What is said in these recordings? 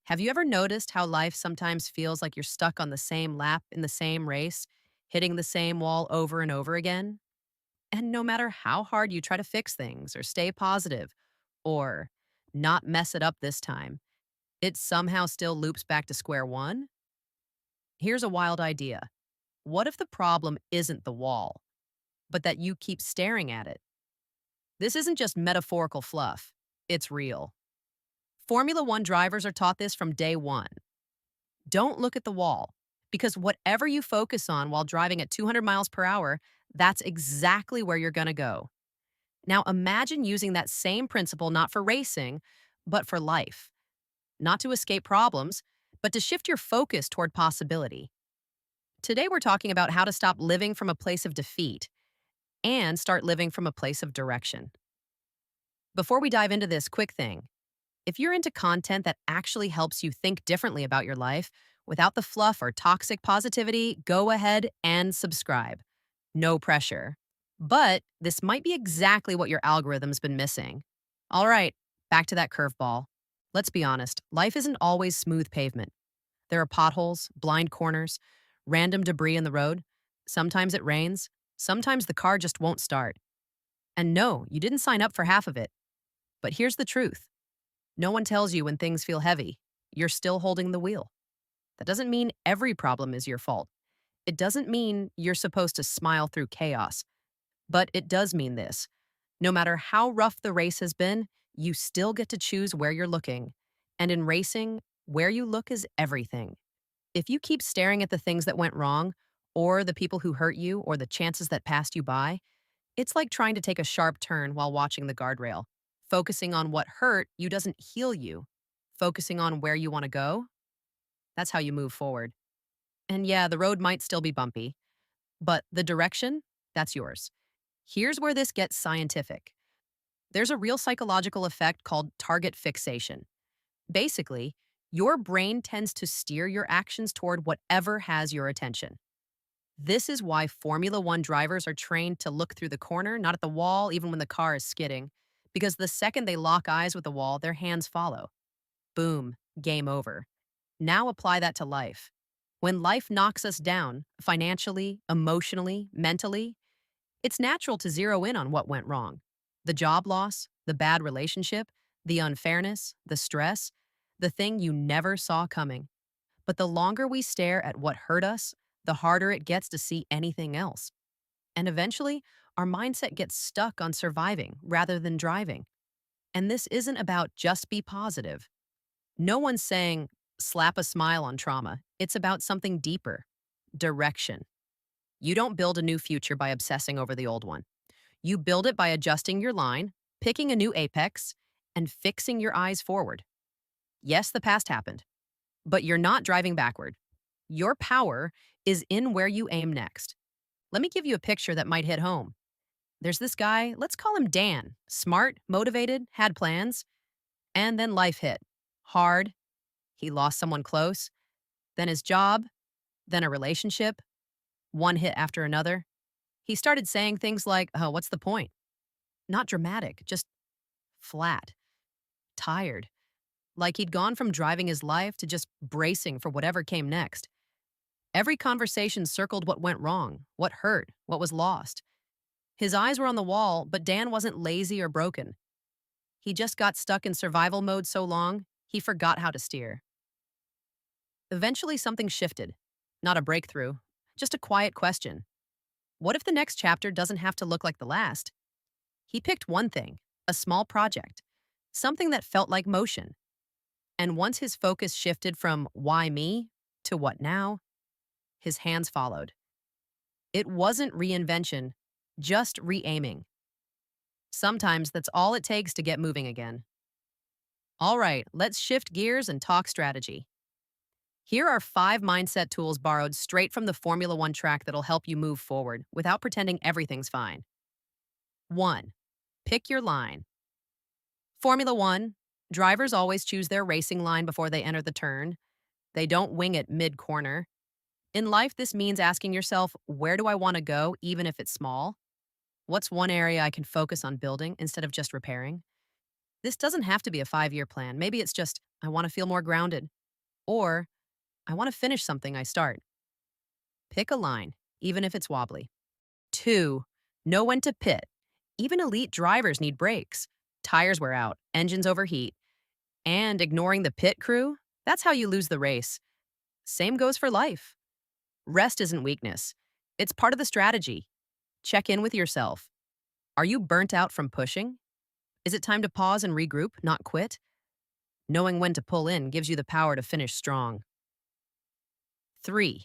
Have you ever noticed how life sometimes feels like you're stuck on the same lap in the same race, hitting the same wall over and over again? And no matter how hard you try to fix things or stay positive or not mess it up this time, it somehow still loops back to square one? Here's a wild idea. What if the problem isn't the wall, but that you keep staring at it? This isn't just metaphorical fluff, it's real. Formula One drivers are taught this from day one. Don't look at the wall, because whatever you focus on while driving at 200 miles per hour, that's exactly where you're going to go. Now imagine using that same principle not for racing, but for life. Not to escape problems, but to shift your focus toward possibility. Today we're talking about how to stop living from a place of defeat and start living from a place of direction. Before we dive into this, quick thing. If you're into content that actually helps you think differently about your life without the fluff or toxic positivity, go ahead and subscribe. No pressure. But this might be exactly what your algorithm's been missing. All right, back to that curveball. Let's be honest, life isn't always smooth pavement. There are potholes, blind corners, random debris in the road. Sometimes it rains. Sometimes the car just won't start. And no, you didn't sign up for half of it. But here's the truth. No one tells you when things feel heavy. You're still holding the wheel. That doesn't mean every problem is your fault. It doesn't mean you're supposed to smile through chaos. But it does mean this. No matter how rough the race has been, you still get to choose where you're looking. And in racing, where you look is everything. If you keep staring at the things that went wrong, or the people who hurt you, or the chances that passed you by, it's like trying to take a sharp turn while watching the guardrail. Focusing on what hurt you doesn't heal you. Focusing on where you want to go, that's how you move forward. And yeah, the road might still be bumpy, but the direction, that's yours. Here's where this gets scientific. There's a real psychological effect called target fixation. Basically, your brain tends to steer your actions toward whatever has your attention. This is why Formula One drivers are trained to look through the corner, not at the wall, even when the car is skidding. Because the second they lock eyes with the wall, their hands follow. Boom, game over. Now apply that to life. When life knocks us down, financially, emotionally, mentally, it's natural to zero in on what went wrong. The job loss, the bad relationship, the unfairness, the stress, the thing you never saw coming. But the longer we stare at what hurt us, the harder it gets to see anything else. And eventually, our mindset gets stuck on surviving rather than driving. And this isn't about just be positive. No one's saying slap a smile on trauma. It's about something deeper direction. You don't build a new future by obsessing over the old one. You build it by adjusting your line, picking a new apex, and fixing your eyes forward. Yes, the past happened, but you're not driving backward. Your power is in where you aim next. Let me give you a picture that might hit home. There's this guy, let's call him Dan. Smart, motivated, had plans. And then life hit. Hard. He lost someone close. Then his job. Then a relationship. One hit after another. He started saying things like, oh, what's the point? Not dramatic, just flat. Tired. Like he'd gone from driving his life to just bracing for whatever came next. Every conversation circled what went wrong, what hurt, what was lost. His eyes were on the wall, but Dan wasn't lazy or broken. He just got stuck in survival mode so long, he forgot how to steer. Eventually, something shifted. Not a breakthrough, just a quiet question. What if the next chapter doesn't have to look like the last? He picked one thing, a small project, something that felt like motion. And once his focus shifted from why me to what now, his hands followed. It wasn't reinvention, just re-aiming. Sometimes that's all it takes to get moving again. All right, let's shift gears and talk strategy. Here are 5 mindset tools borrowed straight from the Formula One track that'll help you move forward without pretending everything's fine. 1. Pick your line. Formula One, drivers always choose their racing line before they enter the turn. They don't wing it mid-corner. In life, this means asking yourself, where do I want to go, even if it's small? What's one area I can focus on building instead of just repairing? This doesn't have to be a 5-year plan. Maybe it's just, I want to feel more grounded, Or, I want to finish something I start. Pick a line, even if it's wobbly. 2. Know when to pit. Even elite drivers need breaks. Tires wear out, engines overheat, and ignoring the pit crew, that's how you lose the race. Same goes for life. Rest isn't weakness, it's part of the strategy. Check in with yourself. Are you burnt out from pushing? Is it time to pause and regroup, not quit? Knowing when to pull in gives you the power to finish strong. 3.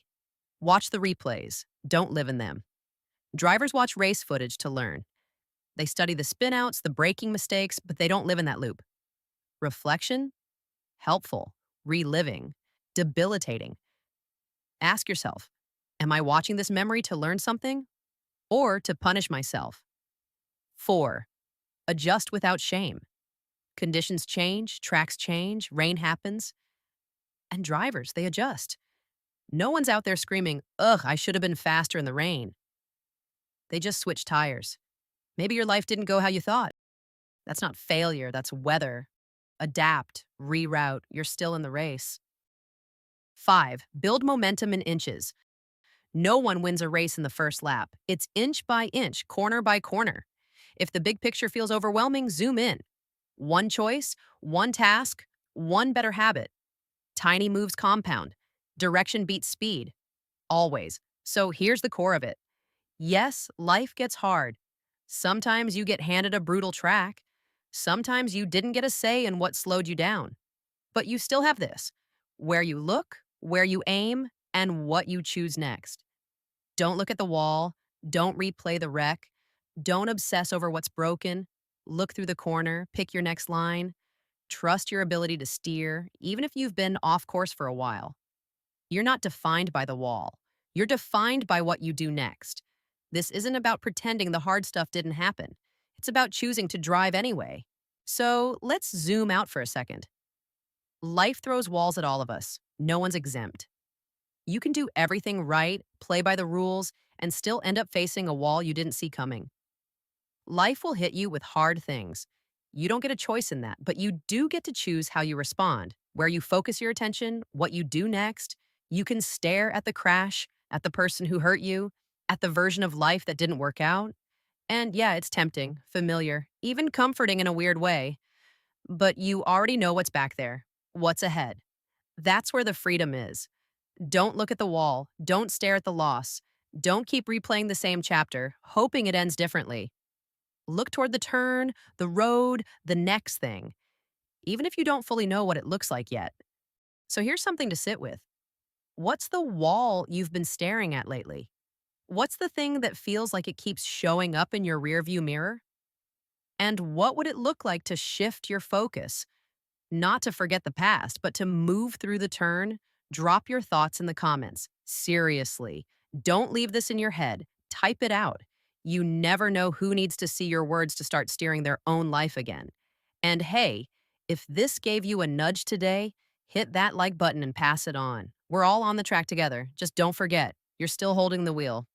Watch the replays, don't live in them. Drivers watch race footage to learn. They study the spinouts, the braking mistakes, but they don't live in that loop. Reflection? Helpful. Reliving? Debilitating. Ask yourself, am I watching this memory to learn something or to punish myself? 4. Adjust without shame. Conditions change, tracks change, rain happens, and drivers, they adjust. No one's out there screaming, ugh, I should have been faster in the rain. They just switch tires. Maybe your life didn't go how you thought. That's not failure, that's weather. Adapt, reroute, you're still in the race. 5. Build momentum in inches. No one wins a race in the first lap. It's inch by inch, corner by corner. If the big picture feels overwhelming, zoom in. One choice, one task, one better habit. Tiny moves compound. Direction beats speed. Always. So here's the core of it. Yes, life gets hard. Sometimes you get handed a brutal track. Sometimes you didn't get a say in what slowed you down. But you still have this: where you look, where you aim, and what you choose next. Don't look at the wall. Don't replay the wreck. Don't obsess over what's broken. Look through the corner. Pick your next line. Trust your ability to steer, even if you've been off course for a while. You're not defined by the wall. You're defined by what you do next. This isn't about pretending the hard stuff didn't happen. It's about choosing to drive anyway. So let's zoom out for a second. Life throws walls at all of us. No one's exempt. You can do everything right, play by the rules, and still end up facing a wall you didn't see coming. Life will hit you with hard things. You don't get a choice in that, but you do get to choose how you respond, where you focus your attention, what you do next. You can stare at the crash, at the person who hurt you, at the version of life that didn't work out. And yeah, it's tempting, familiar, even comforting in a weird way. But you already know what's back there, what's ahead. That's where the freedom is. Don't look at the wall. Don't stare at the loss. Don't keep replaying the same chapter, hoping it ends differently. Look toward the turn, the road, the next thing, even if you don't fully know what it looks like yet. So here's something to sit with. What's the wall you've been staring at lately? What's the thing that feels like it keeps showing up in your rearview mirror? And what would it look like to shift your focus? Not to forget the past, but to move through the turn. Drop your thoughts in the comments. Seriously. Don't leave this in your head. Type it out. You never know who needs to see your words to start steering their own life again. And hey, if this gave you a nudge today, hit that like button and pass it on. We're all on the track together. Just don't forget, you're still holding the wheel.